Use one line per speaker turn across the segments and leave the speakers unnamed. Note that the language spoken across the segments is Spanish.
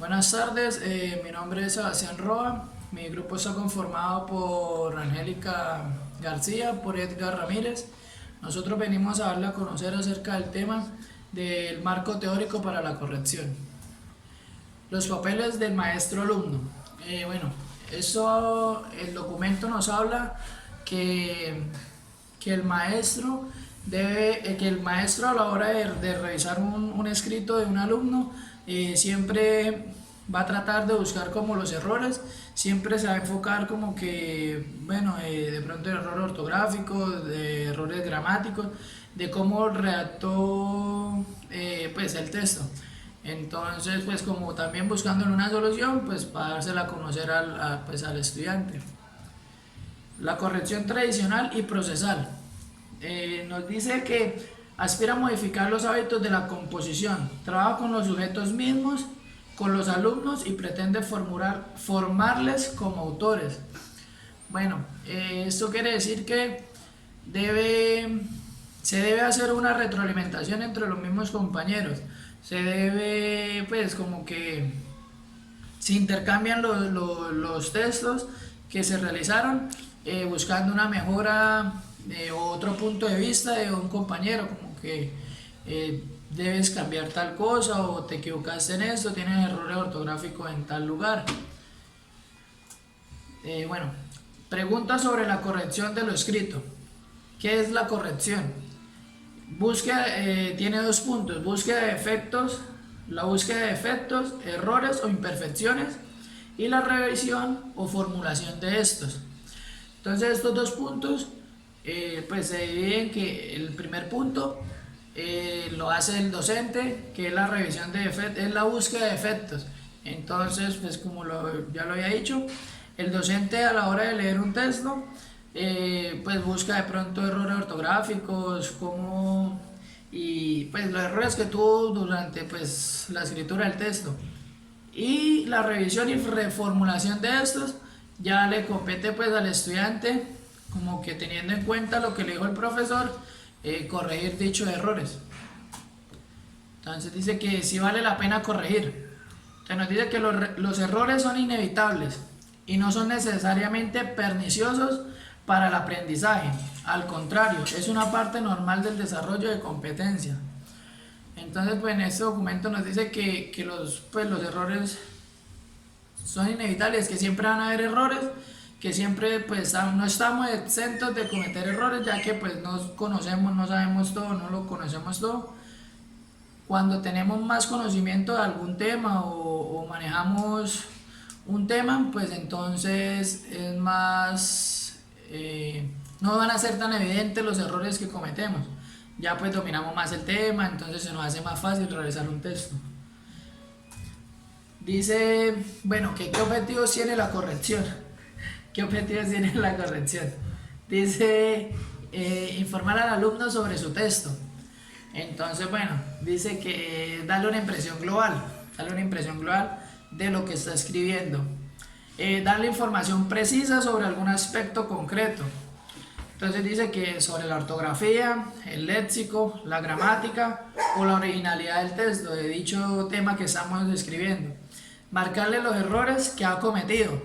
Buenas tardes, mi nombre es Sebastián Roa. Mi grupo está conformado por Angélica García, por Edgar Ramírez. Nosotros venimos a darle a conocer acerca del tema del marco teórico para la corrección. Los papeles del maestro-alumno. Bueno, el documento nos habla que, que el maestro que el maestro a la hora de revisar un escrito de un alumno siempre va a tratar de buscar como los errores, siempre se va a enfocar como que, bueno, de pronto errores ortográficos, de errores gramáticos, de cómo redactó pues el texto. Entonces, pues como también buscándole una solución, pues para dársela a conocer pues, al estudiante. La corrección tradicional y procesal. Nos dice que aspira a modificar los hábitos de la composición, trabaja con los sujetos mismos, con los alumnos y pretende formarles como autores. Bueno, esto quiere decir que se debe hacer una retroalimentación entre los mismos compañeros. Se debe, pues, como que se intercambian los textos que se realizaron buscando una mejora o otro punto de vista de un compañero, como que debes cambiar tal cosa o te equivocaste en esto, tienes errores ortográficos en tal lugar. Bueno, pregunta sobre la corrección de lo escrito. ¿Qué es la corrección? Tiene dos puntos: búsqueda de efectos, la búsqueda de efectos, errores o imperfecciones, y la revisión o formulación de estos. Entonces estos dos puntos pues se dividen, que el primer punto lo hace el docente, que es la revisión de efectos, es la búsqueda de efectos. Entonces, pues como ya lo había dicho, el docente a la hora de leer un texto pues busca de pronto errores ortográficos y pues los errores que tuvo durante pues la escritura del texto, y la revisión y reformulación de estos ya le compete pues al estudiante, como que teniendo en cuenta lo que le dijo el profesor, corregir dichos errores. Entonces dice que sí vale la pena corregir. Entonces nos dice que los errores son inevitables y no son necesariamente perniciosos para el aprendizaje. Al contrario, es una parte normal del desarrollo de competencia. Entonces, pues en este documento nos dice que los errores son inevitables, que siempre van a haber errores, que siempre pues no estamos exentos de cometer errores, ya que pues no conocemos, no sabemos todo, no lo conocemos todo. Cuando tenemos más conocimiento de algún tema o manejamos un tema, pues entonces es más, no van a ser tan evidentes los errores que cometemos. Ya pues dominamos más el tema, entonces se nos hace más fácil realizar un texto. Dice, bueno, ¿qué objetivos tiene la corrección? ¿Qué objetivos tiene la corrección? Dice, informar al alumno sobre su texto. Entonces, bueno, dice que darle una impresión global de lo que está escribiendo. Darle información precisa sobre algún aspecto concreto. Entonces dice que sobre la ortografía, el léxico, la gramática o la originalidad del texto de dicho tema que estamos escribiendo. Marcarle los errores que ha cometido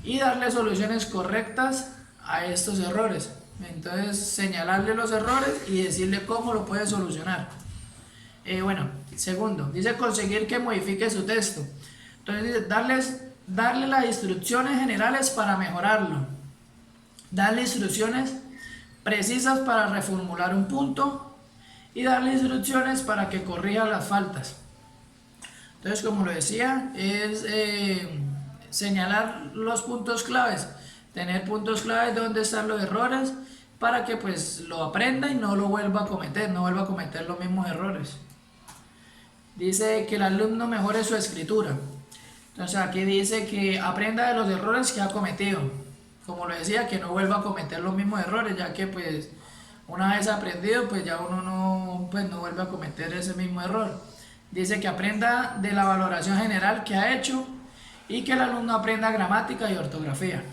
y darle soluciones correctas a estos errores. Entonces darle los errores y decirle cómo lo puede solucionar. Bueno, segundo, dice conseguir que modifique su texto. Entonces dice darle las instrucciones generales para mejorarlo. Darle instrucciones precisas para reformular un punto y darle instrucciones para que corrija las faltas. Entonces, como lo decía, es señalar los puntos claves, tener puntos claves de dónde están los errores para que pues lo aprenda y no lo vuelva a cometer, no vuelva a cometer los mismos errores. Dice que el alumno mejore su escritura. Entonces aquí dice que aprenda de los errores que ha cometido. Como lo decía, que no vuelva a cometer los mismos errores, ya que pues una vez aprendido pues ya uno no vuelve a cometer ese mismo error. Dice que aprenda de la valoración general que ha hecho y que el alumno aprenda gramática y ortografía.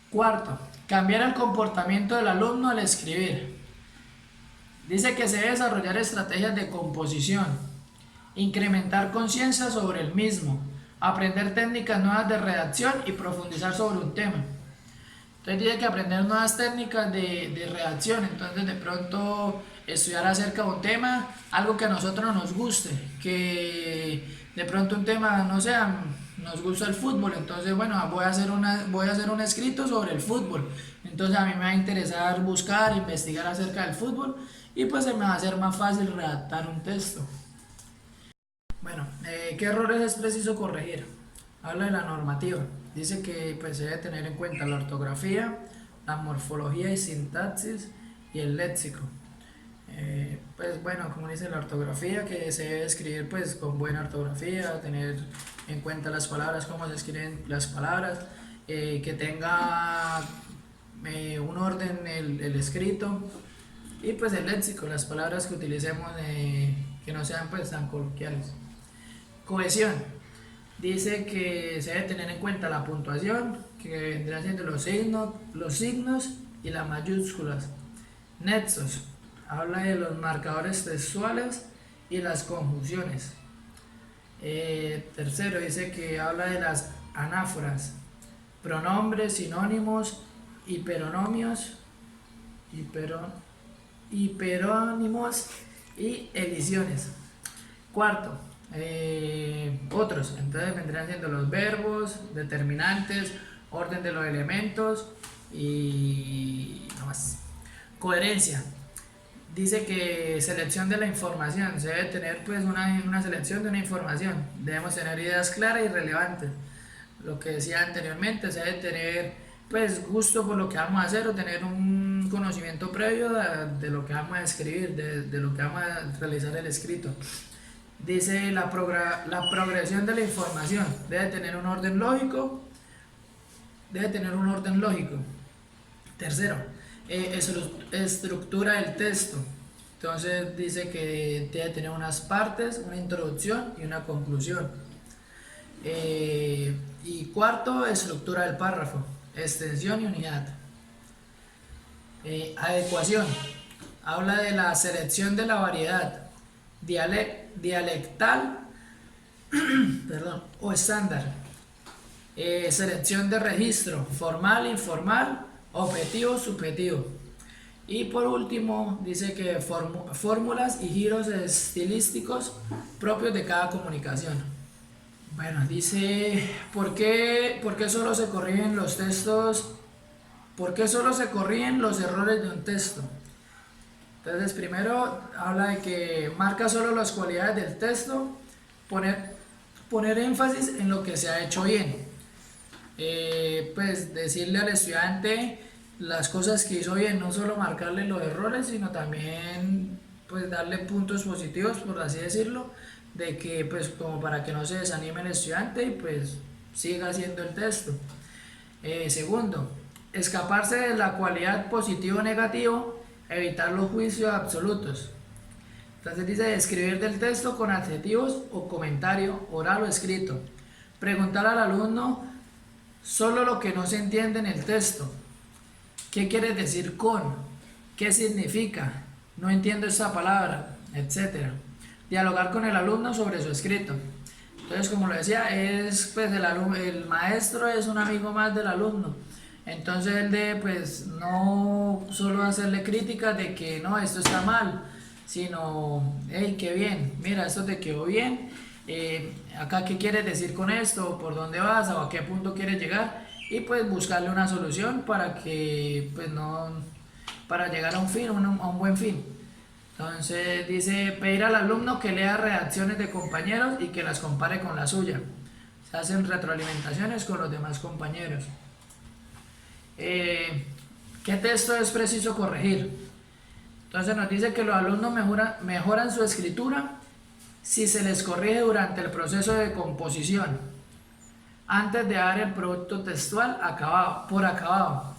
Cuarto, cambiar el comportamiento del alumno al escribir. Dice que se debe desarrollar estrategias de composición. incrementar conciencia sobre el mismo, aprender técnicas nuevas de redacción y profundizar sobre un tema. Entonces dice que aprender nuevas técnicas de redacción, entonces de pronto estudiar acerca de un tema, algo que a nosotros nos guste, que de pronto un tema, no sé, nos gusta el fútbol, entonces bueno, voy a hacer un escrito sobre el fútbol, entonces a mí me va a interesar buscar, investigar acerca del fútbol y pues se me va a hacer más fácil redactar un texto. Bueno, ¿qué errores es preciso corregir? Habla de la normativa. Dice que pues, se debe tener en cuenta la ortografía, la morfología y sintaxis y el léxico. Pues bueno, como dice la ortografía, que se debe escribir pues con buena ortografía, tener en cuenta las palabras, cómo se escriben las palabras, que tenga un orden el escrito y pues el léxico, las palabras que utilicemos que no sean pues tan coloquiales. Cohesión. Dice que se debe tener en cuenta la puntuación, que vendrán siendo los signos y las mayúsculas. Nexos. Habla de los marcadores textuales y las conjunciones. Tercero, dice que habla de las anáforas, pronombres, sinónimos, hiperónimos y elisiones. Cuarto, otros, entonces vendrían siendo los verbos, determinantes, orden de los elementos y no más. Coherencia. Dice que selección de la información, se debe tener pues una selección de una información, debemos tener ideas claras y relevantes. Lo que decía anteriormente, se debe tener pues gusto por lo que vamos a hacer o tener un conocimiento previo de lo que vamos a escribir, de lo que vamos a realizar el escrito. Dice la progresión de la información, debe tener un orden lógico, Tercero, estructura del texto. Entonces dice que debe tener unas partes, una introducción y una conclusión. Y cuarto, estructura del párrafo, extensión y unidad. Adecuación. Habla de la selección de la variedad dialectal o estándar. Selección de registro, formal, informal, objetivo, subjetivo. Y por último, dice que fórmulas y giros estilísticos propios de cada comunicación. Bueno, dice, ¿por qué solo se corrigen los textos? ¿Por qué solo se corrigen los errores de un texto? Entonces, primero habla de que marca solo las cualidades del texto, poner énfasis en lo que se ha hecho bien. Pues decirle al estudiante las cosas que hizo bien, no solo marcarle los errores, sino también pues darle puntos positivos, por así decirlo, de que pues como para que no se desanime el estudiante y pues siga haciendo el texto. Segundo, escaparse de la cualidad positivo o negativo, evitar los juicios absolutos. Entonces dice escribir del texto con adjetivos o comentario, oral o escrito. Preguntar al alumno solo lo que no se entiende en el texto. ¿Qué quieres decir con? ¿Qué significa? No entiendo esa palabra, etc. Dialogar con el alumno sobre su escrito. Entonces, como lo decía, pues el maestro es un amigo más del alumno. Entonces él debe pues no solo hacerle críticas de que no, esto está mal, sino, hey, qué bien, mira, esto te quedó bien, acá qué quieres decir con esto, por dónde vas o a qué punto quieres llegar y pues buscarle una solución para que pues no, para llegar a un fin, a un buen fin. Entonces dice pedir al alumno que lea redacciones de compañeros y que las compare con la suya. Se hacen retroalimentaciones con los demás compañeros. ¿Qué texto es preciso corregir? Entonces nos dice que los alumnos mejoran su escritura si se les corrige durante el proceso de composición, antes de dar el producto textual por acabado.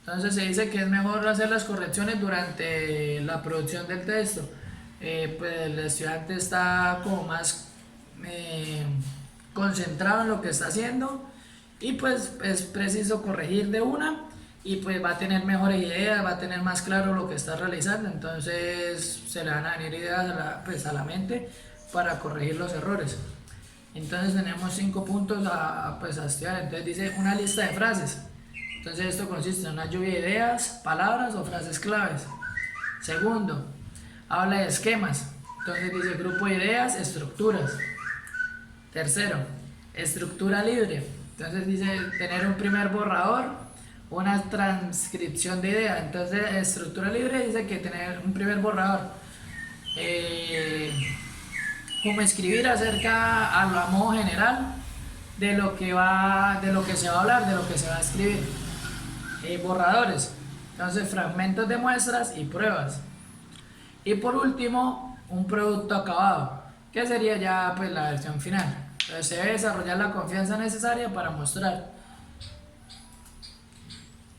Entonces se dice que es mejor hacer las correcciones durante la producción del texto. Pues el estudiante está como más concentrado en lo que está haciendo y pues es preciso corregir de una y pues va a tener mejores ideas, va a tener más claro lo que está realizando, entonces se le van a venir ideas a la mente para corregir los errores. Entonces tenemos 5 puntos a estudiar. Entonces dice una lista de frases. Entonces esto consiste en una lluvia de ideas, palabras o frases claves. Segundo, habla de esquemas. Entonces dice grupo de ideas, estructuras. Tercero, estructura libre. Entonces dice tener un primer borrador, una transcripción de idea. Entonces estructura libre dice que tener un primer borrador. Como escribir acerca a modo general de lo que se va a hablar, de lo que se va a escribir. Borradores, entonces fragmentos de muestras y pruebas. Y por último, un producto acabado, que sería ya pues la versión final. Entonces se debe desarrollar la confianza necesaria para mostrar.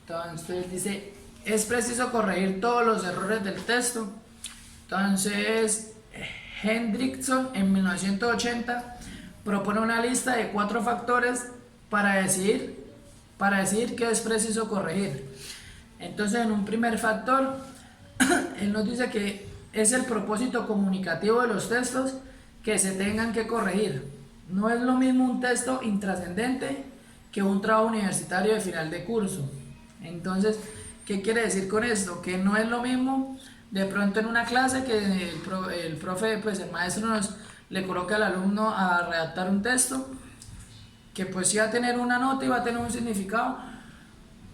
Entonces dice, es preciso corregir todos los errores del texto. Entonces Hendrickson en 1980 propone una lista de 4 factores para decidir qué es preciso corregir. Entonces en un primer factor él nos dice que es el propósito comunicativo de los textos que se tengan que corregir. No es lo mismo un texto intrascendente que un trabajo universitario de final de curso. Entonces, ¿qué quiere decir con esto? Que no es lo mismo de pronto en una clase que el profe, pues el maestro le coloca al alumno a redactar un texto que pues sí va a tener una nota y va a tener un significado,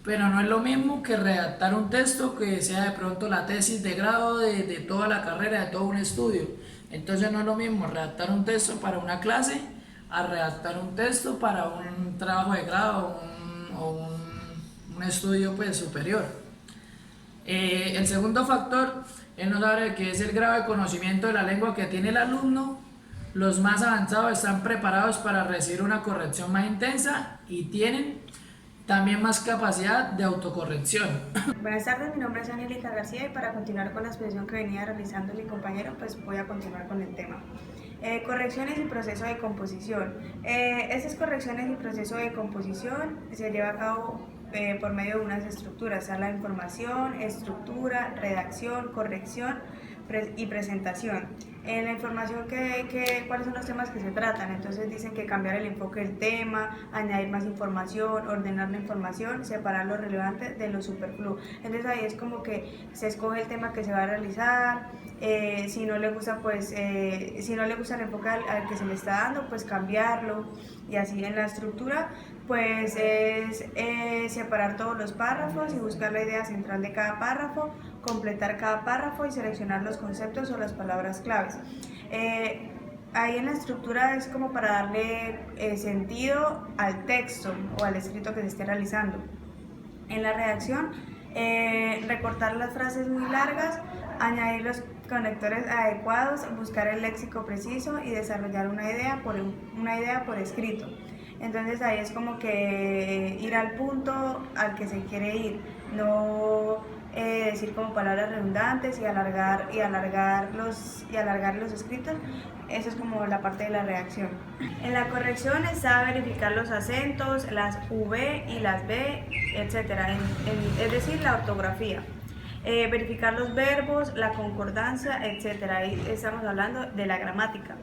pero no es lo mismo que redactar un texto que sea de pronto la tesis de grado de toda la carrera, de todo un estudio. Entonces no es lo mismo redactar un texto para una clase a redactar un texto para un trabajo de grado o un estudio pues superior. El segundo factor, él nos habla de que es el grado de conocimiento de la lengua que tiene el alumno. Los más avanzados están preparados para recibir una corrección más intensa y tienen también más capacidad de autocorrección.
Buenas tardes, mi nombre es Angélica García y para continuar con la exposición que venía realizando mi compañero, pues voy a continuar con el tema. Correcciones y proceso de composición. Estas correcciones y proceso de composición se lleva a cabo por medio de unas estructuras, la información, estructura, redacción, corrección y presentación. En la información, ¿cuáles son los temas que se tratan? Entonces dicen que cambiar el enfoque del tema, añadir más información, ordenar la información, separar lo relevante de lo superfluo. Entonces ahí es como que se escoge el tema que se va a realizar, si no le gusta si no le gusta el enfoque al que se le está dando, pues cambiarlo. Y así en la estructura pues es separar todos los párrafos y buscar la idea central de cada párrafo, completar cada párrafo y seleccionar los conceptos o las palabras claves. Ahí en la estructura es como para darle sentido al texto o al escrito que se esté realizando. En la redacción, recortar las frases muy largas, añadir los conectores adecuados, buscar el léxico preciso y desarrollar una idea por escrito. Entonces ahí es como que ir al punto al que se quiere ir, no decir como palabras redundantes y alargar los escritos. Eso es como la parte de la redacción. En la corrección está verificar los acentos, las V y las B, etc. Es decir, la ortografía. Verificar los verbos, la concordancia, etc. Ahí estamos hablando de la gramática.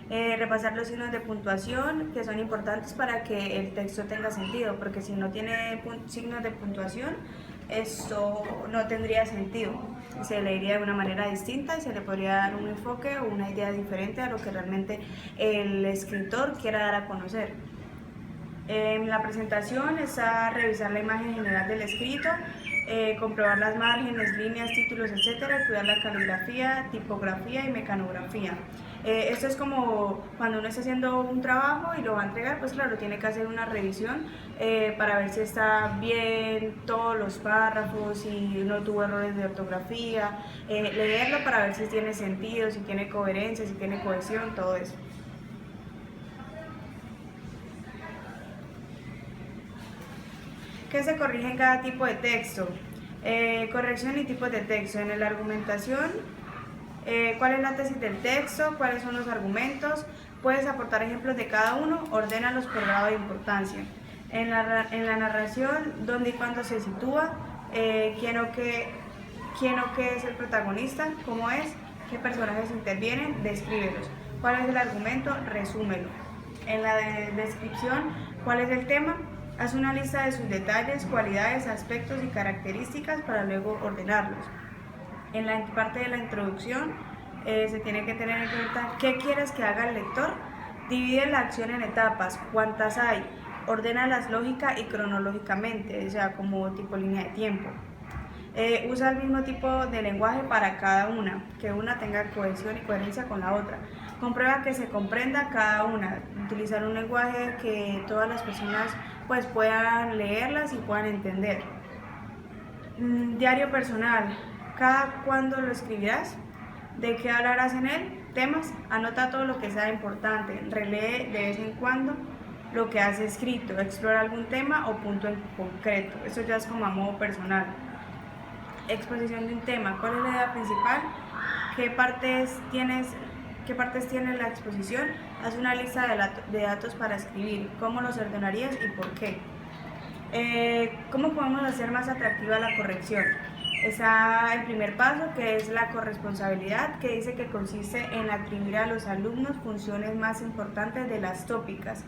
Repasar los signos de puntuación que son importantes para que el texto tenga sentido, porque si no tiene signos de puntuación, esto no tendría sentido. Se leería de una manera distinta y se le podría dar un enfoque o una idea diferente a lo que realmente el escritor quiera dar a conocer. En la presentación está revisar la imagen general del escrito, comprobar las márgenes, líneas, títulos, etc., cuidar la caligrafía, tipografía y mecanografía. Esto es como cuando uno está haciendo un trabajo y lo va a entregar, pues claro, tiene que hacer una revisión para ver si está bien todos los párrafos, si no tuvo errores de ortografía, leerlo para ver si tiene sentido, si tiene coherencia, si tiene cohesión, todo eso. ¿Qué se corrige en cada tipo de texto? Corrección y tipos de texto. En la argumentación, ¿cuál es la tesis del texto? ¿Cuáles son los argumentos? Puedes aportar ejemplos de cada uno, ordénalos por grado de importancia. En la narración, ¿dónde y cuándo se sitúa? ¿Quién o qué es el protagonista? ¿Cómo es? ¿Qué personajes intervienen? Descríbelos. ¿Cuál es el argumento? Resúmelo. En la descripción, ¿cuál es el tema? Haz una lista de sus detalles, cualidades, aspectos y características para luego ordenarlos. En la parte de la introducción se tiene que tener en cuenta qué quieres que haga el lector. Divide la acción en etapas, cuántas hay, ordénalas lógica y cronológicamente, o sea, como tipo línea de tiempo. Usa el mismo tipo de lenguaje para cada una, que una tenga cohesión y coherencia con la otra. Comprueba que se comprenda cada una, utilizar un lenguaje que todas las personas pues puedan leerlas y puedan entender. Diario personal, ¿cada cuándo lo escribirás? ¿De qué hablarás en él? Temas, anota todo lo que sea importante, relee de vez en cuando lo que has escrito, explora algún tema o punto en concreto, eso ya es como a modo personal. Exposición de un tema, ¿cuál es la idea principal? ¿Qué partes tiene la exposición? Haz una lista de datos para escribir, ¿cómo los ordenarías y por qué? ¿Cómo podemos hacer más atractiva la corrección? Está el primer paso, que es la corresponsabilidad, que dice que consiste en atribuir a los alumnos funciones más importantes de las tópicas,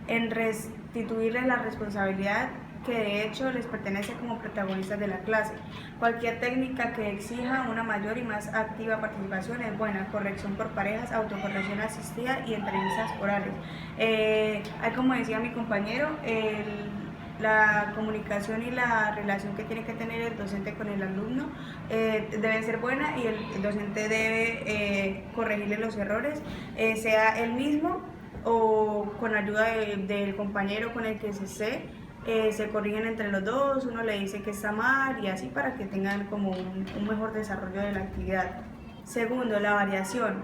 en restituirles la responsabilidad que de hecho les pertenece como protagonistas de la clase. Cualquier técnica que exija una mayor y más activa participación es buena. Corrección por parejas, autocorrección asistida y entrevistas orales. Como decía mi compañero, la comunicación y la relación que tiene que tener el docente con el alumno debe ser buena y el docente debe corregirle los errores, sea él mismo o con ayuda del compañero con el que se corrigen entre los dos, uno le dice que está mal y así para que tengan como un mejor desarrollo de la actividad. Segundo, la variación.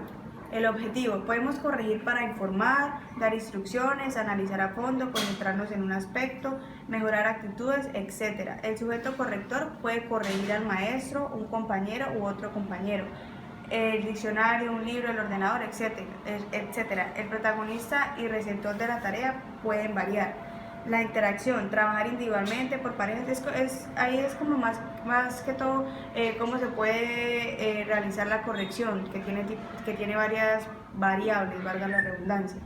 El objetivo, podemos corregir para informar, dar instrucciones, analizar a fondo, concentrarnos en un aspecto, mejorar actitudes, etc. El sujeto corrector puede corregir al maestro, un compañero u otro compañero, el diccionario, un libro, el ordenador, etc. El protagonista y receptor de la tarea pueden variar. La interacción, trabajar individualmente, por parejas, ahí es como más que todo cómo se puede realizar la corrección, que tiene varias variables, valga la redundancia.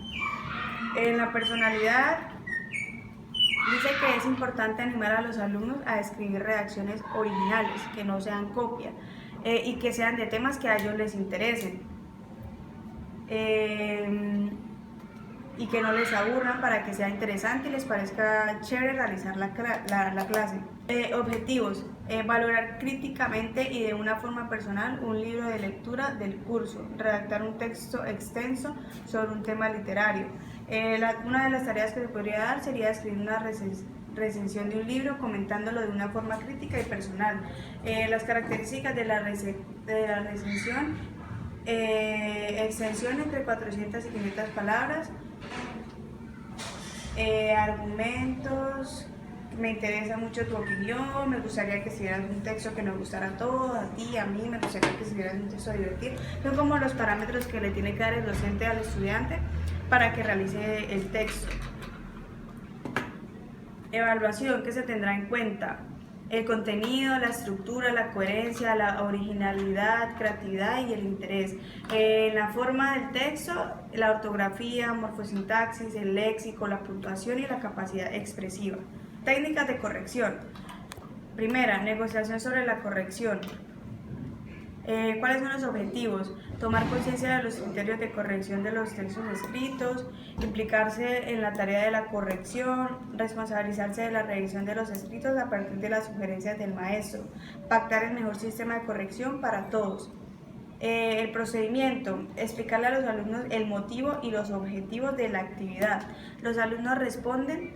En la personalidad, dice que es importante animar a los alumnos a escribir redacciones originales, que no sean copia, y que sean de temas que a ellos les interesen. Y que no les aburran para que sea interesante y les parezca chévere realizar la clase. Objetivos, valorar críticamente y de una forma personal un libro de lectura del curso, redactar un texto extenso sobre un tema literario. Una de las tareas que se podría dar sería escribir una recensión de un libro comentándolo de una forma crítica y personal. Las características de la recensión, extensión entre 400 y 500 palabras, argumentos, me interesa mucho tu opinión, me gustaría que escribieras un texto que nos gustara a todos, a ti, a mí, me gustaría que escribieras un texto divertido. Son como los parámetros que le tiene que dar el docente al estudiante para que realice el texto. Evaluación, ¿qué se tendrá en cuenta? El contenido, la estructura, la coherencia, la originalidad, creatividad y el interés. La forma del texto, la ortografía, morfosintaxis, el léxico, la puntuación y la capacidad expresiva. Técnicas de corrección. Primera, negociación sobre la corrección. ¿Cuáles son los objetivos? Tomar conciencia de los criterios de corrección de los textos escritos, implicarse en la tarea de la corrección, responsabilizarse de la revisión de los escritos a partir de las sugerencias del maestro, pactar el mejor sistema de corrección para todos. El procedimiento, explicarle a los alumnos el motivo y los objetivos de la actividad. Los alumnos responden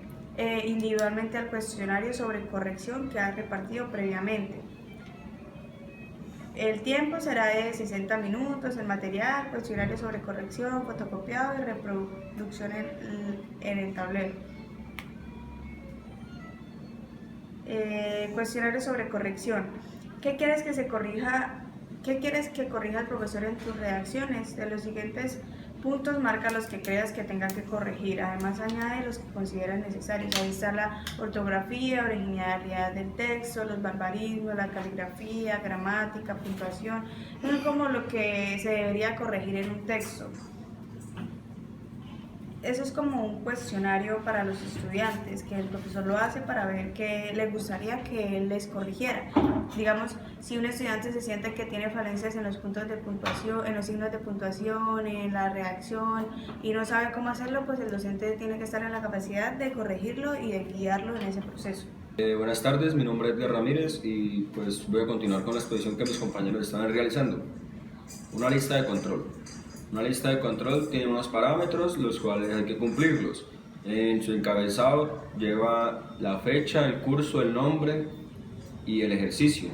individualmente al cuestionario sobre corrección que ha repartido previamente. El tiempo será de 60 minutos, el material, cuestionario sobre corrección, fotocopiado y reproducción en el tablero. Cuestionario sobre corrección. ¿Qué quieres que corrija el profesor en tus redacciones? De los siguientes puntos, marca los que creas que tenga que corregir. Además, añade los que consideras necesarios. Ahí está la ortografía, originalidad del texto, los barbarismos, la caligrafía, gramática, puntuación. Es como lo que se debería corregir en un texto. eso es como un cuestionario para los estudiantes, que el profesor lo hace para ver qué le gustaría que él les corrigiera. Digamos, si un estudiante se siente que tiene falencias en los puntos de puntuación, en los signos de puntuación, en la redacción y no sabe cómo hacerlo, pues el docente tiene que estar en la capacidad de corregirlo y de guiarlo en ese proceso.
Buenas tardes, mi nombre es Edgar Ramírez y pues voy a continuar con la exposición que mis compañeros están realizando. Una lista de control. Una lista de control tiene unos parámetros los cuales hay que cumplirlos. En su encabezado lleva la fecha, el curso, el nombre y el ejercicio.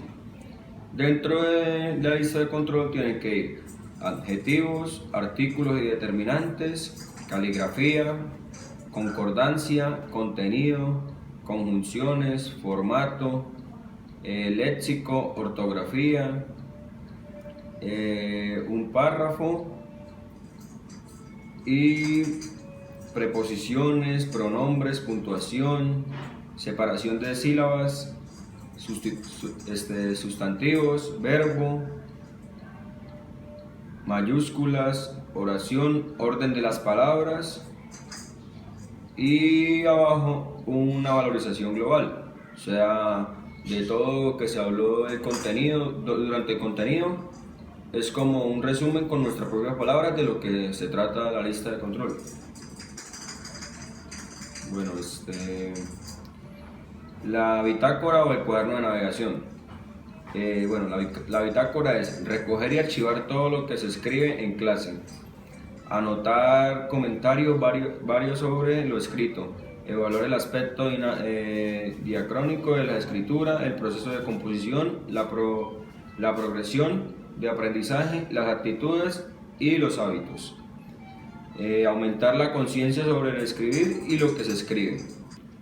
Dentro de la lista de control tienen que ir adjetivos, artículos y determinantes, caligrafía, concordancia, contenido, conjunciones, formato, léxico, ortografía, un párrafo y preposiciones, pronombres, puntuación, separación de sílabas, sustantivos, verbo, mayúsculas, oración, orden de las palabras y abajo una valorización global, o sea, de todo lo que se habló del contenido, durante el contenido. Es como un resumen con nuestras propias palabras de lo que se trata la lista de control. Bueno, la bitácora o el cuaderno de navegación. La bitácora es recoger y archivar todo lo que se escribe en clase, anotar comentarios varios sobre lo escrito, evaluar el aspecto diacrónico de la escritura, el proceso de composición, la progresión de aprendizaje, las actitudes y los hábitos. Aumentar la conciencia sobre el escribir y lo que se escribe.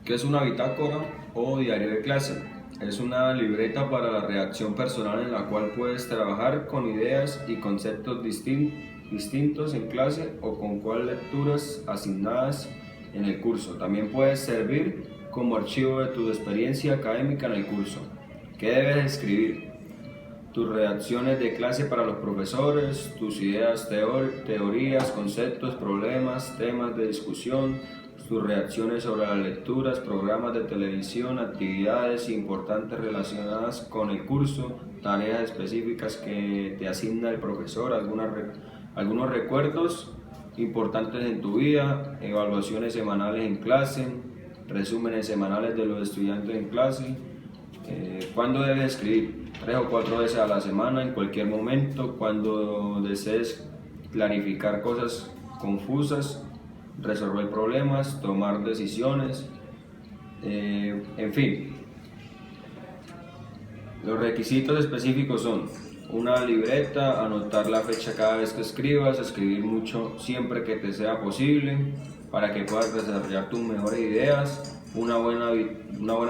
¿Qué es una bitácora o diario de clase? Es una libreta para la redacción personal en la cual puedes trabajar con ideas y conceptos distintos en clase o con cuál lecturas asignadas en el curso. También puede servir como archivo de tu experiencia académica en el curso. ¿Qué debes escribir? Tus redacciones de clase para los profesores, tus ideas, teorías, conceptos, problemas, temas de discusión, tus reacciones sobre las lecturas, programas de televisión, actividades importantes relacionadas con el curso, tareas específicas que te asigna el profesor, algunos recuerdos importantes en tu vida, evaluaciones semanales en clase, resúmenes semanales de los estudiantes en clase. ¿Cuándo debes escribir? 3 o 4 veces a la semana, en cualquier momento, cuando desees clarificar cosas confusas, resolver problemas, tomar decisiones, en fin. Los requisitos específicos son una libreta, anotar la fecha cada vez que escribas, escribir mucho siempre que te sea posible para que puedas desarrollar tus mejores ideas. Una buena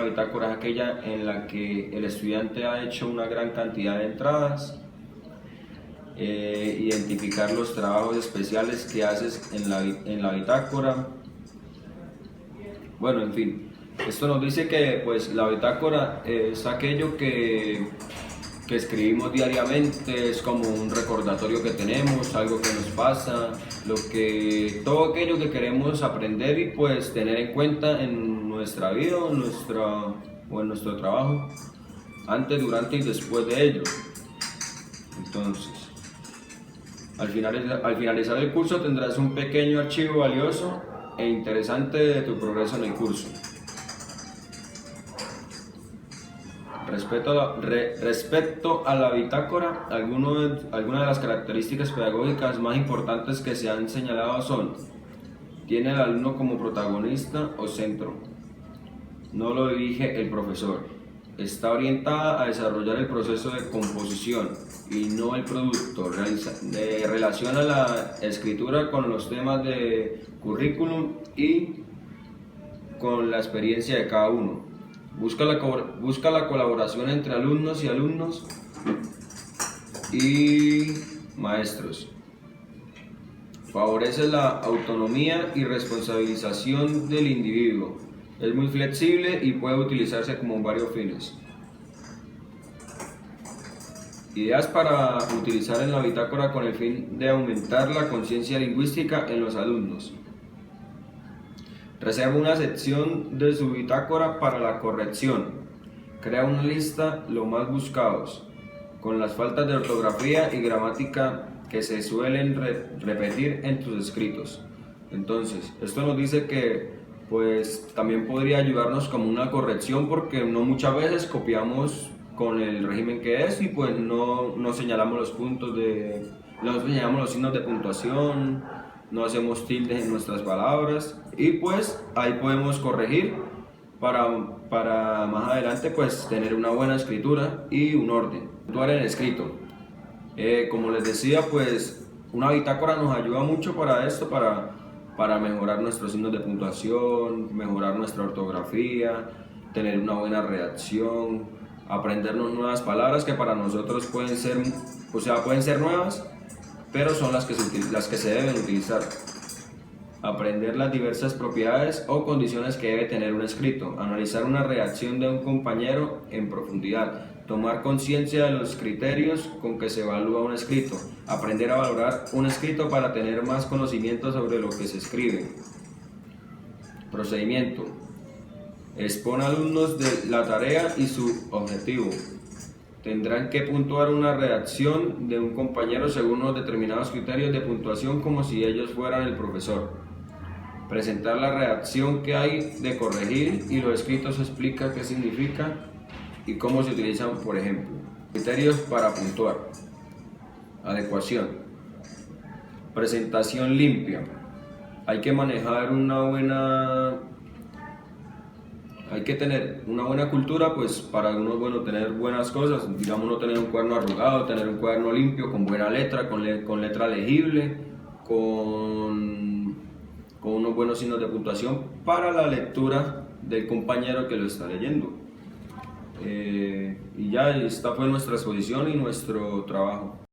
bitácora es aquella en la que el estudiante ha hecho una gran cantidad de entradas. Identificar los trabajos especiales que haces en la bitácora. Bueno, en fin, esto nos dice que pues, la bitácora es aquello que escribimos diariamente, es como un recordatorio que tenemos, algo que nos pasa, todo aquello que queremos aprender y pues tener en cuenta en nuestra vida o en nuestro trabajo, antes, durante y después de ello. Entonces, al finalizar el curso tendrás un pequeño archivo valioso e interesante de tu progreso en el curso. Respecto a la bitácora, algunas de las características pedagógicas más importantes que se han señalado son: tiene al alumno como protagonista o centro, no lo dirige el profesor, está orientada a desarrollar el proceso de composición y no el producto, relaciona la escritura con los temas de currículum y con la experiencia de cada uno. Busca la colaboración entre alumnos y maestros. Favorece la autonomía y responsabilización del individuo. Es muy flexible y puede utilizarse como varios fines. Ideas para utilizar en la bitácora con el fin de aumentar la conciencia lingüística en los alumnos. Reserva una sección de su bitácora para la corrección. Crea una lista lo más buscados, con las faltas de ortografía y gramática que se suelen repetir en tus escritos. Entonces, esto nos dice que pues también podría ayudarnos como una corrección, porque no muchas veces copiamos con el régimen que es y pues no señalamos los puntos no señalamos los signos de puntuación, no hacemos tildes en nuestras palabras y pues ahí podemos corregir para más adelante pues tener una buena escritura y un orden. Puntuar en escrito. Como les decía, pues una bitácora nos ayuda mucho para esto, para mejorar nuestros signos de puntuación, mejorar nuestra ortografía, tener una buena redacción, aprendernos nuevas palabras que para nosotros pueden ser nuevas, pero son las que se deben utilizar. Aprender las diversas propiedades o condiciones que debe tener un escrito, analizar una redacción de un compañero en profundidad, tomar conciencia de los criterios con que se evalúa un escrito, aprender a valorar un escrito para tener más conocimiento sobre lo que se escribe. Procedimiento. Expone alumnos de la tarea y su objetivo. Tendrán que puntuar una redacción de un compañero según unos determinados criterios de puntuación como si ellos fueran el profesor. Presentar la redacción que hay de corregir y los escritos explica qué significa y cómo se utilizan, por ejemplo. Criterios para puntuar. Adecuación. Presentación limpia. Hay que tener una buena cultura, pues para uno, bueno, tener buenas cosas, digamos, no tener un cuaderno arrugado, tener un cuaderno limpio, con buena letra, con letra legible, con unos buenos signos de puntuación para la lectura del compañero que lo está leyendo. Y ya esta fue nuestra exposición y nuestro trabajo.